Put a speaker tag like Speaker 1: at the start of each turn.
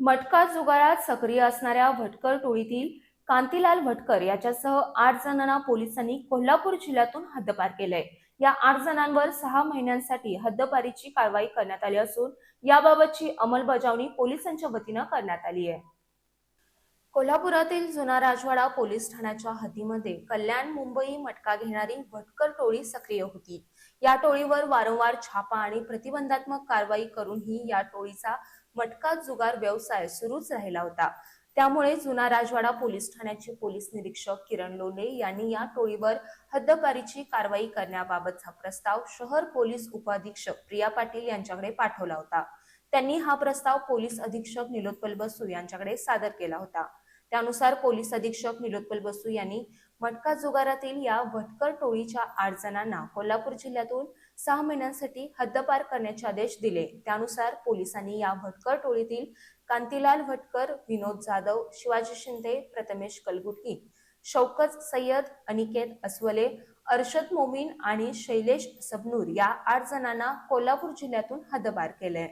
Speaker 1: मटका जुगारात सक्रिय असणाऱ्या भटकर टोळीतील कांतीलाल भटकर याच्यासह 8 जणांना पोलिसांनी कोल्हापूर जिल्ह्यातून हद्दपार केलंय। या 8 जणांवर 6 महिन्यांसाठी हद्दपारीची कारवाई करण्यात आली असून याबाबतची अंमलबजावणी पोलिसांच्या वतीनं करण्यात आली आहे। कोल्हापुरातील जुना राजवाडा पोलीस ठाण्याच्या हद्दीमध्ये कल्याण मुंबई मटका घेणारी भटकर टोळी सक्रिय होती। या टोळीवर वारंवार छापा आणि प्रतिबंधात्मक कारवाई करूनही या टोळीचा मटका जुगार व्यवसाय सुरूच राहिला होता। त्यामुळे जुना राजवाडा पोलीस ठाण्याचे पोलीस निरीक्षक किरण लोंढे यांनी या टोळीवर हद्दपारीची कारवाई करण्याबाबतचा प्रस्ताव शहर पोलीस उपअधीक्षक प्रिया पाटील यांच्याकडे पाठवला होता। त्यांनी हा प्रस्ताव पोलीस अधीक्षक निलोत्पल बसू यांच्याकडे सादर केला होता। त्यानुसार पोलीस अधीक्षक निलोत्पल बसू यांनी मटका जुगारातील या भटकर टोळीच्या 8 जणांना कोल्हापूर जिल्ह्यातून 6 महिन्यांसाठी हद्दपार करण्याचे आदेश दिले। त्यानुसार पोलिसांनी या भटकर टोळीतील कांतीलाल भटकर, विनोद जाधव, शिवाजी शिंदे, प्रथमेश कलगुटकी, शौकत सय्यद, अनिकेत अस्वले, अर्शद मोमीन आणि शैलेश सबनूर या 8 जणांना कोल्हापूर जिल्ह्यातून हद्दपार केले।